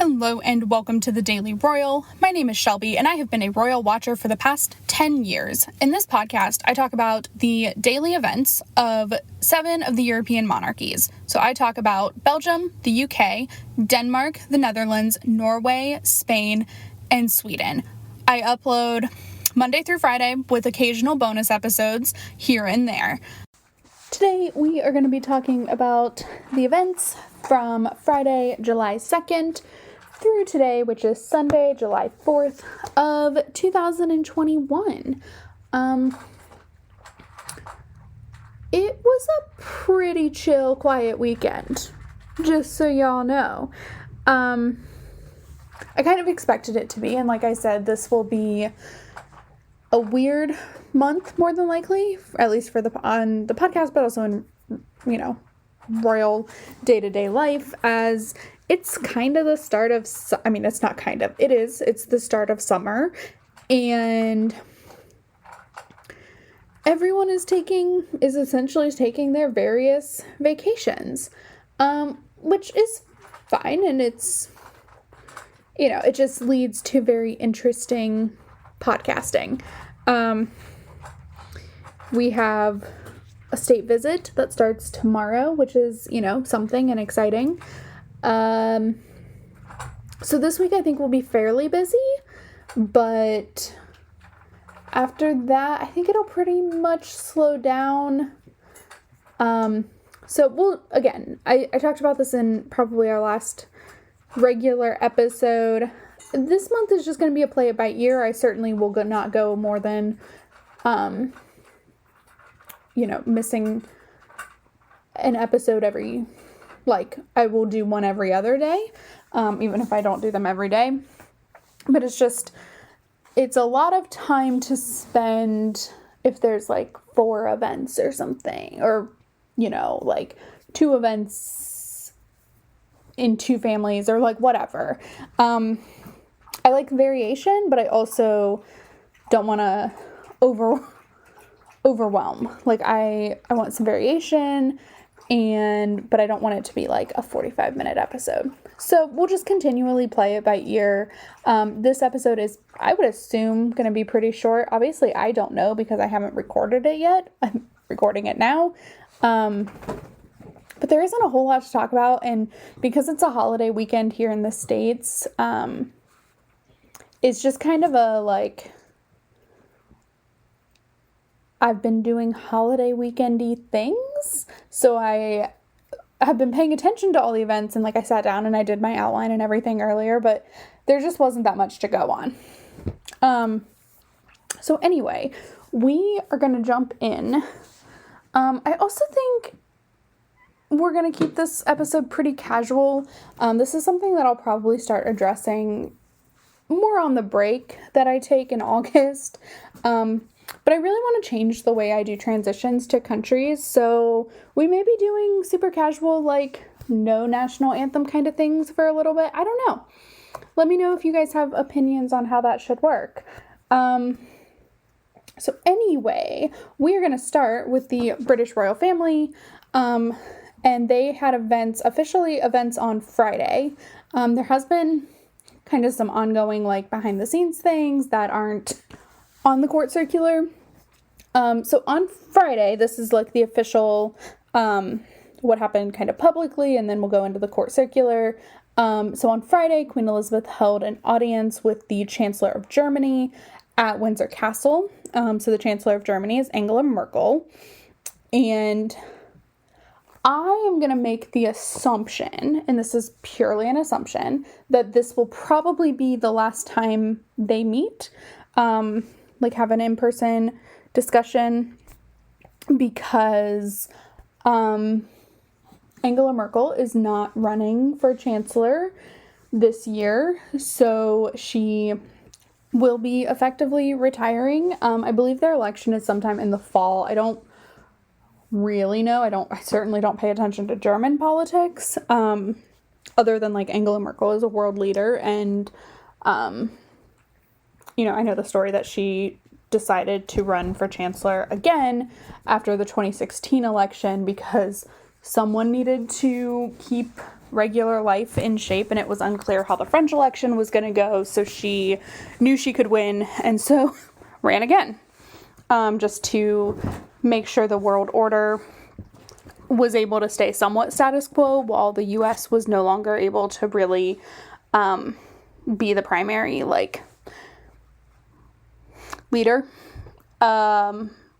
Hello and welcome to the Daily Royal. My name is Shelby and I have been a royal watcher for the past 10 years. In this podcast, I talk about the daily events of 7 of the European monarchies. So I talk about Belgium, the UK, Denmark, the Netherlands, Norway, Spain, and Sweden. I upload Monday through Friday with occasional bonus episodes here and there. Today we are going to be talking about the events from Friday, July 2nd through today, which is Sunday, July 4th of 2021. It was a pretty chill, quiet weekend, just so y'all know. I kind of expected it to be, and like I said, this will be a weird month, more than likely, at least for on the podcast, but also in, royal day-to-day life, as it's kind of the start of, it's the start of summer, and everyone is essentially taking their various vacations, which is fine, and it's, it just leads to very interesting podcasting. We have a state visit that starts tomorrow, which is, something and exciting. So this week I think will be fairly busy, but after that, I think it'll pretty much slow down. I talked about this in probably our last regular episode. This month is just going to be a play it by ear. I certainly will not go more than, missing an episode I will do one every other day, even if I don't do them every day. But it's a lot of time to spend if there's 4 events or something, or, 2 events in 2 families or whatever. I like variation, but I also don't want to overwhelm. I want some variation, but I don't want it to be a 45-minute episode. So we'll just continually play it by ear. This episode is, I would assume, going to be pretty short. Obviously, I don't know because I haven't recorded it yet. I'm recording it now. But there isn't a whole lot to talk about, and because it's a holiday weekend here in the States, it's just kind of I've been doing holiday weekendy things, so I have been paying attention to all the events, and I sat down and I did my outline and everything earlier, but there just wasn't that much to go on. So anyway, we are going to jump in. I also think we're going to keep this episode pretty casual. This is something that I'll probably start addressing more on the break that I take in August. But I really want to change the way I do transitions to countries, so we may be doing super casual, no national anthem kind of things for a little bit. I don't know. Let me know if you guys have opinions on how that should work. So anyway, we are going to start with the British royal family, and they had officially events on Friday. There has been kind of some ongoing, behind the scenes things that aren't on the court circular. So on Friday, this is the official, what happened kind of publicly, and then we'll go into the court circular. So on Friday, Queen Elizabeth held an audience with the Chancellor of Germany at Windsor Castle. So the Chancellor of Germany is Angela Merkel. And I am going to make the assumption, and this is purely an assumption, that this will probably be the last time they meet. Have an in-person discussion, because Angela Merkel is not running for Chancellor this year, so she will be effectively retiring. I believe their election is sometime in the fall. I don't really know. I certainly don't pay attention to German politics, other than Angela Merkel is a world leader, and I know the story that she decided to run for Chancellor again after the 2016 election because someone needed to keep regular life in shape, and it was unclear how the French election was going to go, so she knew she could win, and so ran again, just to make sure the world order was able to stay somewhat status quo while the U.S. was no longer able to really be the primary, like, leader,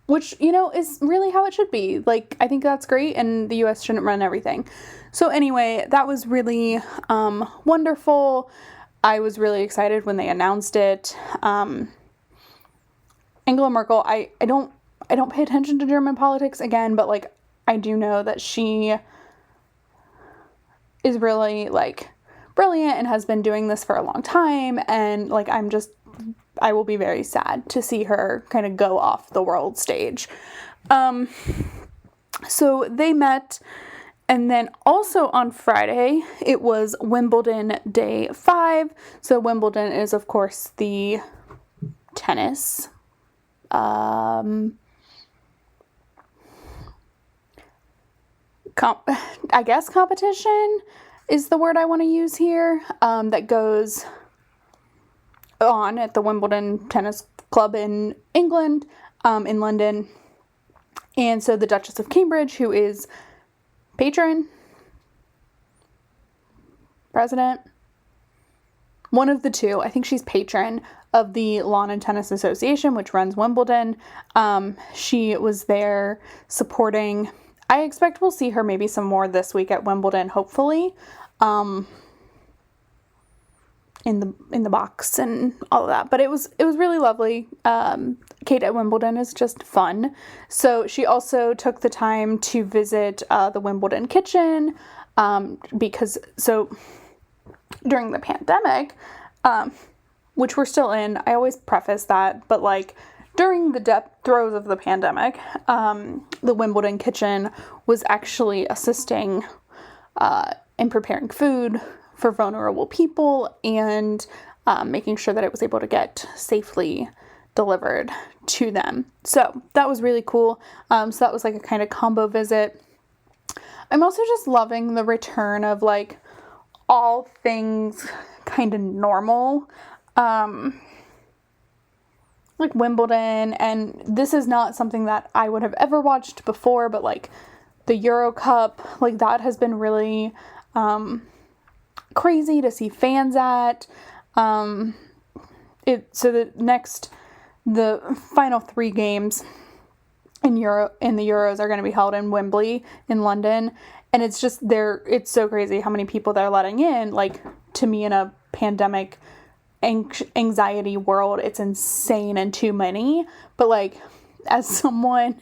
which, you know, is really how it should be. Like, I think that's great, and the U.S. shouldn't run everything. So anyway, that was really wonderful. I was really excited when they announced it. Angela Merkel, I don't pay attention to German politics again, but, like, I do know that she is really, like, brilliant and has been doing this for a long time, and, like, I will be very sad to see her kind of go off the world stage. So they met, and then also on Friday, it was Wimbledon Day 5. So Wimbledon is, of course, the tennis I guess competition is the word I want to use here, that goes on at the Wimbledon Tennis Club in England, in London. And so the Duchess of Cambridge, who is patron, president, one of the two, I think she's patron of the Lawn and Tennis Association, which runs Wimbledon. She was there supporting. I expect we'll see her maybe some more this week at Wimbledon, hopefully, in the box and all of that. But it was really lovely. Kate at Wimbledon is just fun. So she also took the time to visit the Wimbledon kitchen, because during the pandemic, which we're still in, I always preface that, but, like, during the throes of the pandemic, the Wimbledon kitchen was actually assisting in preparing food for vulnerable people and making sure that it was able to get safely delivered to them. So that was really cool. So that was, like, a kind of combo visit. I'm also just loving the return of, like, all things kind of normal. Like Wimbledon, and this is not something that I would have ever watched before, but, like, the Euro Cup, like, that has been really crazy to see fans at. So the final 3 games in the Euros are going to be held in Wembley in London, and it's just it's so crazy how many people they're letting in. Like, to me, in a pandemic anxiety world, it's insane and too many, but, like, as someone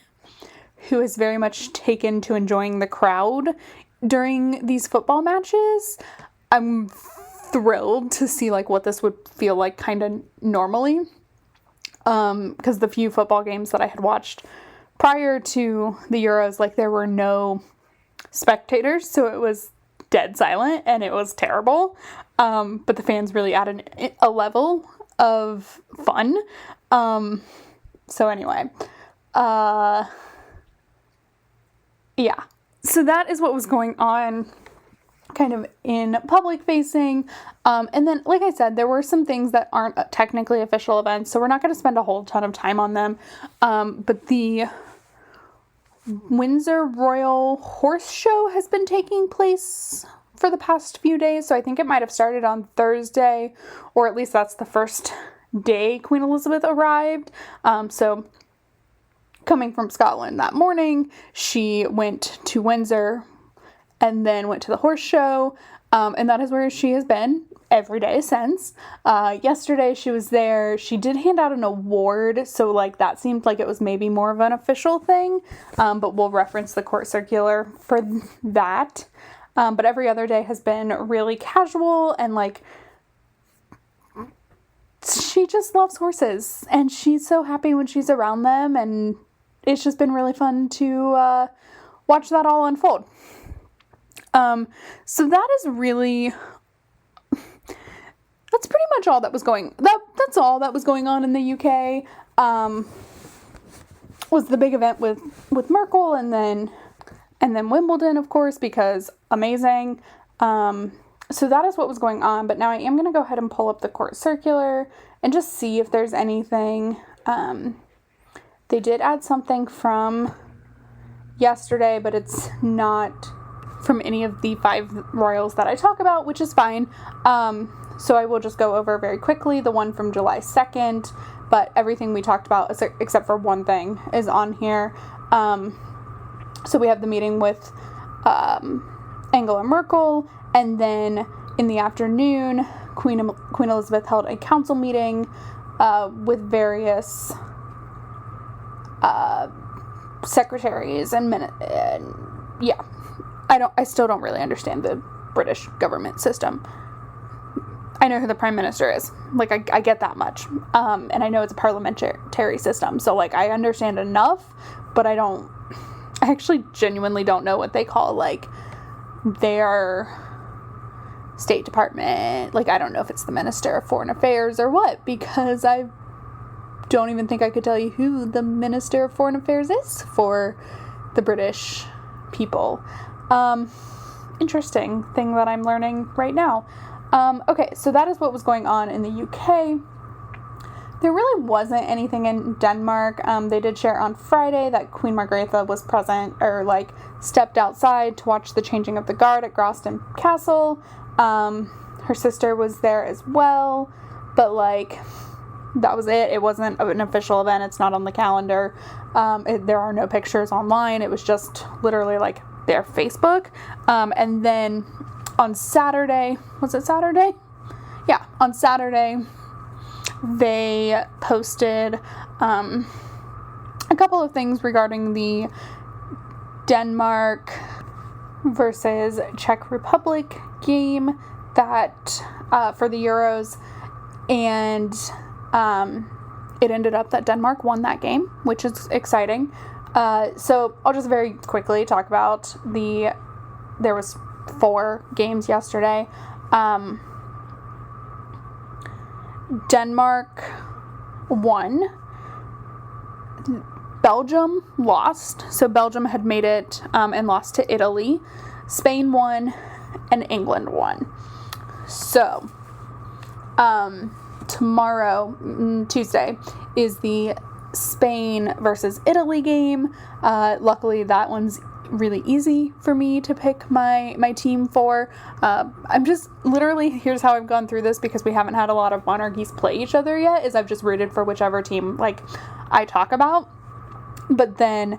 who is very much taken to enjoying the crowd during these football matches, I'm thrilled to see, like, what this would feel like kind of normally, because the few football games that I had watched prior to the Euros, like, there were no spectators, so it was dead silent, and it was terrible. But the fans really added a level of fun. So anyway, yeah. So that is what was going on kind of in public facing. And then, like I said, there were some things that aren't technically official events, so we're not going to spend a whole ton of time on them. But the Windsor Royal Horse Show has been taking place for the past few days, so I think it might have started on Thursday, or at least that's the first day Queen Elizabeth arrived. So coming from Scotland that morning, she went to Windsor and then went to the horse show, and that is where she has been every day since. Yesterday she was there. She did hand out an award, so, like, that seemed like it was maybe more of an official thing, but we'll reference the court circular for that. But every other day has been really casual, and, like, she just loves horses, and she's so happy when she's around them, and it's just been really fun to watch that all unfold. So that is really, that's pretty much all that was that's all that was going on in the UK. Was the big event with Merkel, and then Wimbledon, of course, because amazing. So that is what was going on, but now I am going to go ahead and pull up the court circular and just see if there's anything. They did add something from yesterday, but it's not from any of the 5 royals that I talk about, which is fine. So I will just go over very quickly the one from July 2nd, but everything we talked about, except for one thing, is on here. So we have the meeting with Angela Merkel, and then in the afternoon, Queen Elizabeth held a council meeting with various secretaries and yeah. I still don't really understand the British government system. I know who the Prime Minister is. Like, I get that much. And I know it's a parliamentary system. So, like, I understand enough, but I actually genuinely don't know what they call, like, their State Department. Like, I don't know if it's the Minister of Foreign Affairs or what, because I don't even think I could tell you who the Minister of Foreign Affairs is for the British people. Interesting thing that I'm learning right now. Okay, so that is what was going on in the UK. There really wasn't anything in Denmark. They did share on Friday that Queen Margrethe was present, or like stepped outside to watch the changing of the guard at Gråsten Castle. Her sister was there as well, but like that was it. It wasn't an official event. It's not on the calendar. There are no pictures online. It was just literally like their Facebook. And then on Saturday, was it Saturday? Yeah, on Saturday, they posted a couple of things regarding the Denmark versus Czech Republic game that for the Euros, and it ended up that Denmark won that game, which is exciting. So I'll just very quickly talk about there was 4 games yesterday. Denmark won. Belgium lost. So Belgium had made it and lost to Italy. Spain won and England won. So tomorrow, Tuesday, is the Spain versus Italy game. Luckily, that one's really easy for me to pick my team for. I'm just literally, here's how I've gone through this, because we haven't had a lot of monarchies play each other yet, is I've just rooted for whichever team like I talk about. But then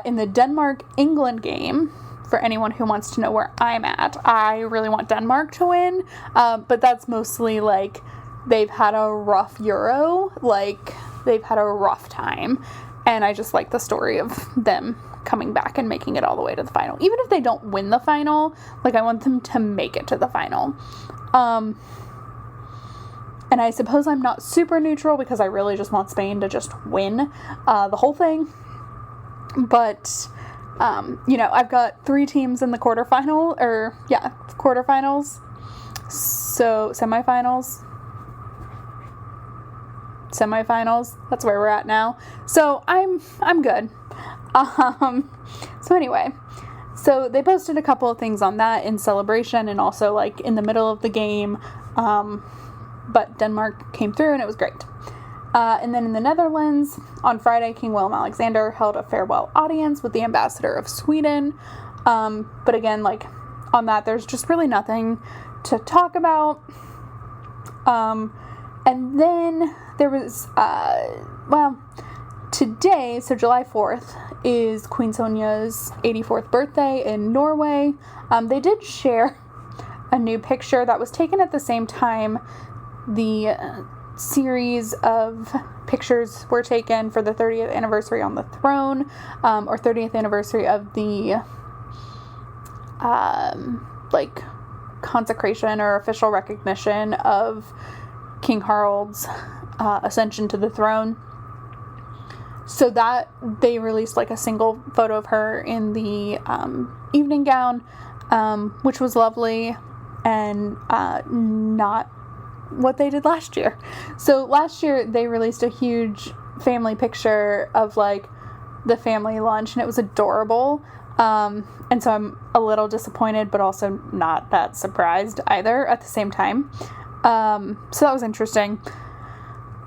in the Denmark-England game, for anyone who wants to know where I'm at, I really want Denmark to win, but that's mostly like they've had a rough Euro, like they've had a rough time, and I just like the story of them coming back and making it all the way to the final. Even if they don't win the final, like I want them to make it to the final. And I suppose I'm not super neutral, because I really just want Spain to just win the whole thing. But, I've got 3 teams in the quarterfinals. So, semifinals, that's where we're at now. So, I'm good. So anyway, so they posted a couple of things on that in celebration, and also like in the middle of the game, but Denmark came through and it was great. And then in the Netherlands, on Friday, King Willem-Alexander held a farewell audience with the ambassador of Sweden. But again, like on that, there's just really nothing to talk about. And then there was, today, so July 4th, is Queen Sonia's 84th birthday in Norway. They did share a new picture that was taken at the same time the series of pictures were taken for the 30th anniversary on the throne, or 30th anniversary of the consecration or official recognition of King Harald's ascension to the throne. So that they released like a single photo of her in the evening gown, which was lovely, and not what they did last year. So last year they released a huge family picture of like the family lunch, and it was adorable. And so I'm a little disappointed, but also not that surprised either at the same time. So that was interesting.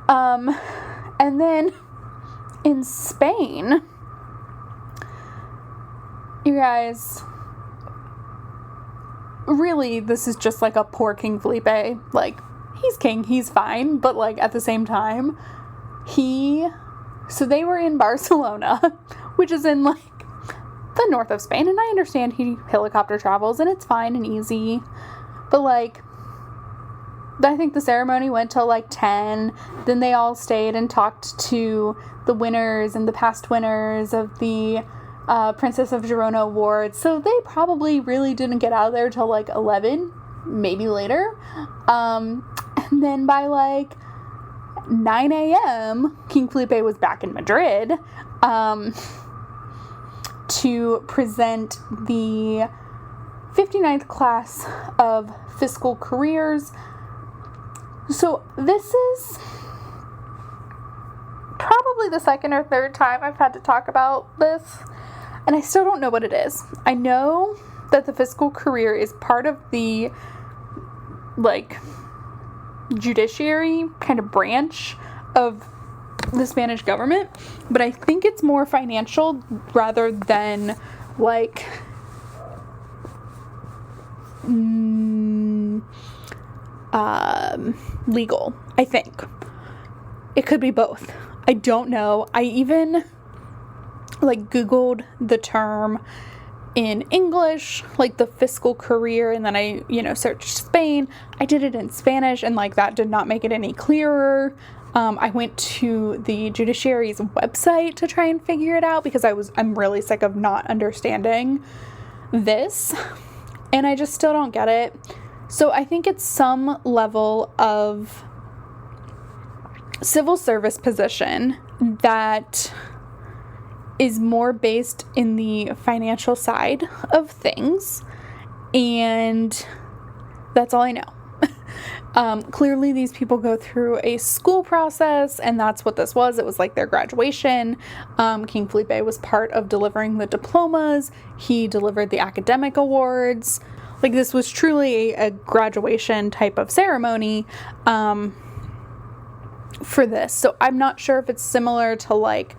And then in Spain, you guys, really, this is just like a poor King Felipe. Like, he's king, he's fine, but like at the same time, so they were in Barcelona, which is in like the north of Spain, and I understand he helicopter travels and it's fine and easy, but like, I think the ceremony went till like 10. Then they all stayed and talked to the winners and the past winners of the Princess of Girona Award. So they probably really didn't get out of there till like 11, maybe later. And then by like 9 a.m., King Felipe was back in Madrid to present the 59th class of fiscal careers. So this is probably the second or third time I've had to talk about this, and I still don't know what it is. I know that the fiscal career is part of the, like, judiciary kind of branch of the Spanish government, but I think it's more financial rather than, like, legal, I think. It could be both. I don't know. I even like Googled the term in English, like the fiscal career, and then I, searched Spain. I did it in Spanish, and like that did not make it any clearer. I went to the judiciary's website to try and figure it out because I'm really sick of not understanding this, and I just still don't get it. So I think it's some level of civil service position that is more based in the financial side of things, and that's all I know. Clearly these people go through a school process, and that's what this was. It was like their graduation. King Felipe was part of delivering the diplomas. He delivered the academic awards. Like, this was truly a graduation type of ceremony for this. So I'm not sure if it's similar to like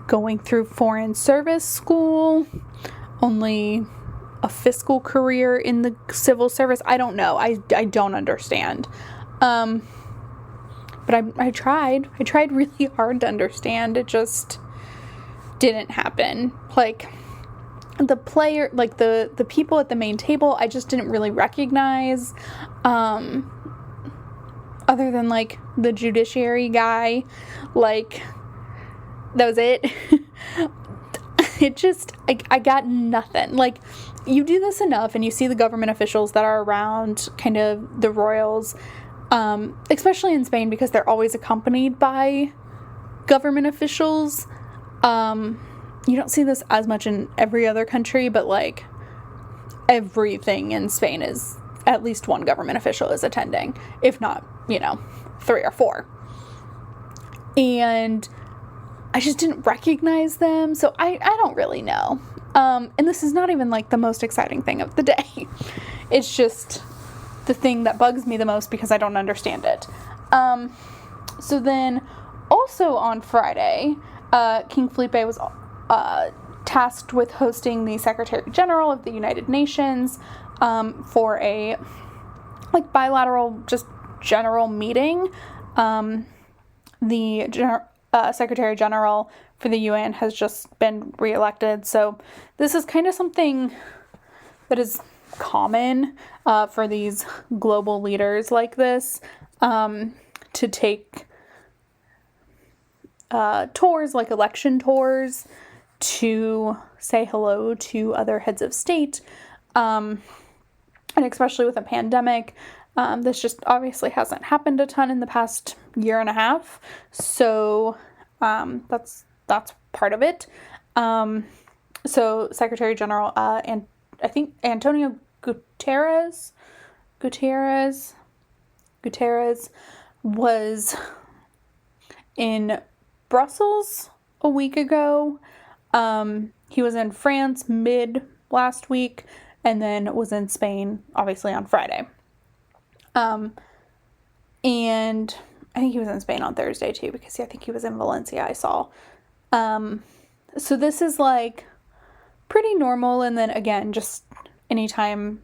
going through foreign service school, only a fiscal career in the civil service. I don't know. I don't understand. But I tried really hard to understand. It just didn't happen. Like, the player, like the people at the main table, I just didn't really recognize, other than like the judiciary guy. Like, that was it. It just, I got nothing. Like, you do this enough and you see the government officials that are around, kind of the royals, especially in Spain, because they're always accompanied by government officials. You don't see this as much in every other country, but like everything in Spain is at least one government official is attending, if not, 3 or 4. And I just didn't recognize them, so I don't really know. And this is not even like the most exciting thing of the day. It's just the thing that bugs me the most because I don't understand it. So then also on Friday, King Felipe was tasked with hosting the Secretary General of the United Nations for a like bilateral, just general meeting. The Secretary General for the UN has just been reelected, so this is kind of something that is common for these global leaders like this, to take tours, like election tours, to say hello to other heads of state, and especially with a pandemic, this just obviously hasn't happened a ton in the past year and a half, so that's part of it. So Secretary General, and I think Antonio Guterres was in Brussels a week ago, He was in France mid last week, and then was in Spain, obviously, on Friday. And I think he was in Spain on Thursday, too, because I think he was in Valencia, I saw. So this is, like, pretty normal, and then, again, just anytime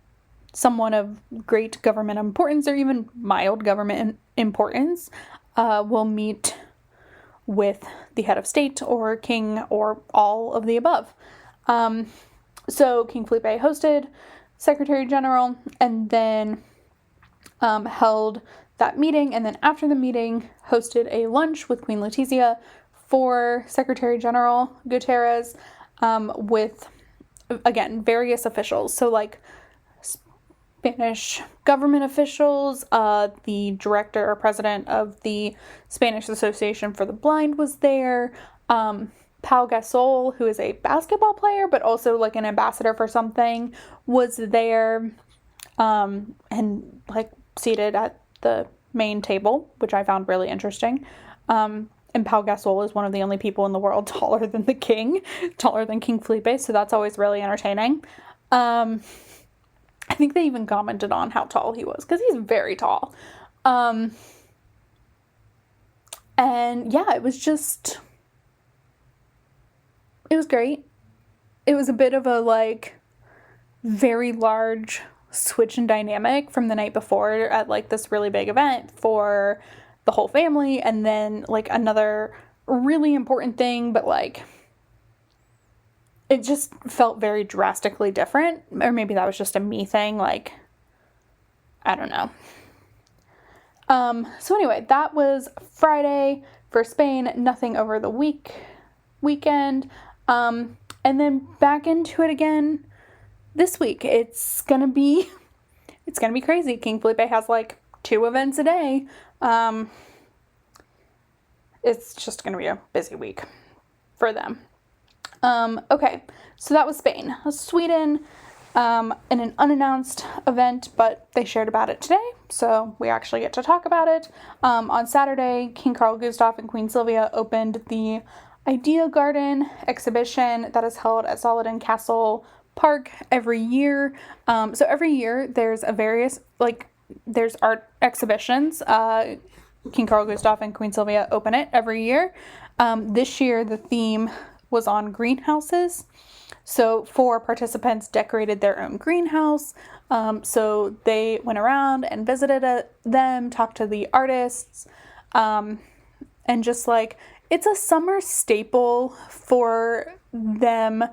someone of great government importance, or even mild government importance, will meet with the head of state, or king, or all of the above. So King Felipe hosted Secretary General, and then held that meeting, and then after the meeting hosted a lunch with Queen Letizia for Secretary General Guterres, with, again, various officials. So, like, Spanish government officials, the director or president of the Spanish Association for the Blind was there, Pau Gasol, who is a basketball player, but also, like, an ambassador for something, was there, and, like, seated at the main table, which I found really interesting. And Pau Gasol is one of the only people in the world taller than the king, taller than King Felipe, so that's always really entertaining. I think they even commented on how tall he was, because he's very tall. And yeah, it was great. It was a bit of a, like, very large switch in dynamic from the night before at, like, this really big event for the whole family, and then, like, another really important thing, but, like, it just felt very drastically different, or maybe that was just a me thing, like, I don't know. So anyway, that was Friday for Spain, nothing over the weekend, and then back into it again this week. It's gonna be crazy. King Felipe has, like, 2 events a day. It's just gonna be a busy week for them. Okay, so that was Spain. Sweden, in an unannounced event, but they shared about it today, so we actually get to talk about it. On Saturday, King Carl Gustaf and Queen Sylvia opened the Idea Garden exhibition that is held at Solliden Castle Park every year. So every year there's there's art exhibitions. King Carl Gustaf and Queen Sylvia open it every year. This year the theme was on greenhouses. So 4 participants decorated their own greenhouse. So they went around and visited them, talked to the artists, and just, like, it's a summer staple for them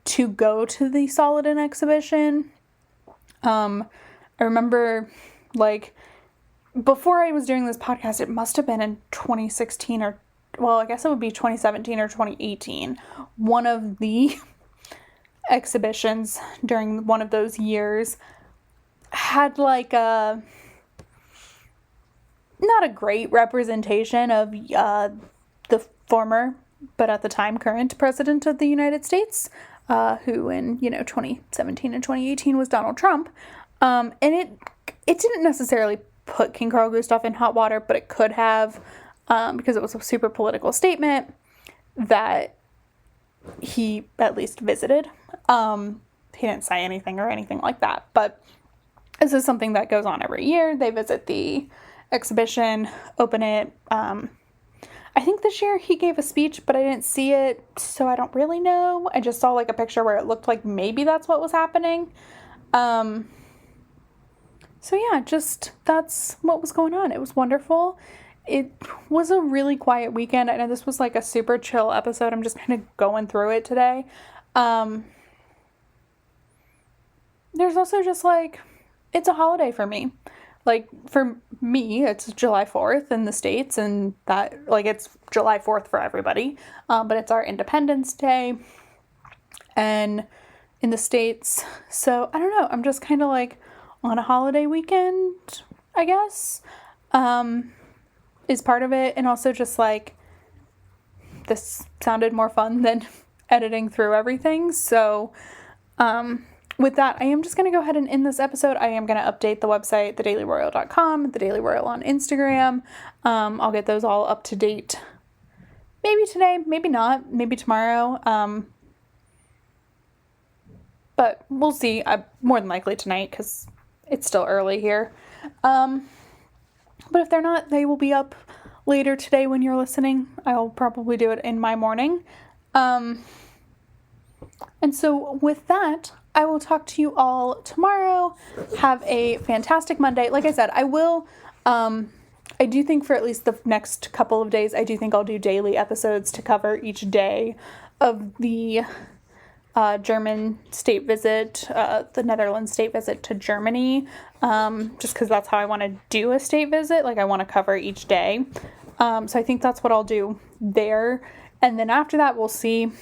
to go to the Solliden exhibition. I remember, like, before I was doing this podcast, it must have been in 2016 or, well, I guess it would be 2017 or 2018. One of the exhibitions during one of those years had, like, not a great representation of the former, but at the time current president of the United States, who in, 2017 and 2018 was Donald Trump. And it didn't necessarily put King Carl Gustaf in hot water, but it could have, because it was a super political statement that he at least visited. He didn't say anything or anything like that, but this is something that goes on every year. They visit the exhibition, open it. I think this year he gave a speech, but I didn't see it, so I don't really know. I just saw, like, a picture where it looked like maybe that's what was happening. So yeah, just that's what was going on. It was wonderful. It was a really quiet weekend. I know this was, like, a super chill episode. I'm just kind of going through it today. There's also just, like, it's a holiday for me. Like, for me, it's July 4th in the States, and that, like, it's July 4th for everybody. But it's our Independence Day and in the States. So, I don't know. I'm just kind of, like, on a holiday weekend, I guess, is part of it. And also just, like, this sounded more fun than editing through everything. So, with that, I am just going to go ahead and end this episode. I am going to update the website, thedailyroyal.com, The Daily Royal on Instagram. I'll get those all up to date. Maybe today, maybe not, maybe tomorrow. but we'll see. More than likely tonight because it's still early here. But if they're not, they will be up later today when you're listening. I'll probably do it in my morning. And so with that, I will talk to you all tomorrow. Have a fantastic Monday. Like I said, I will, I do think for at least the next couple of days, I do think I'll do daily episodes to cover each day of the German state visit, the Netherlands state visit to Germany, just because that's how I want to do a state visit. Like, I want to cover each day. So I think that's what I'll do there. And then after that, we'll see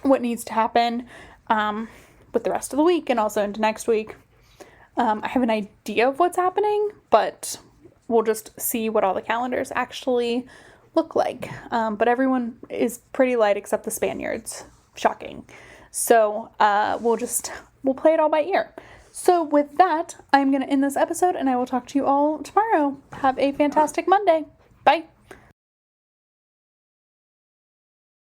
what needs to happen with the rest of the week and also into next week. I have an idea of what's happening, but we'll just see what all the calendars actually look like. But everyone is pretty light except the Spaniards. Shocking. So we'll play it all by ear. So with that, I'm going to end this episode and I will talk to you all tomorrow. Have a fantastic Monday. Bye.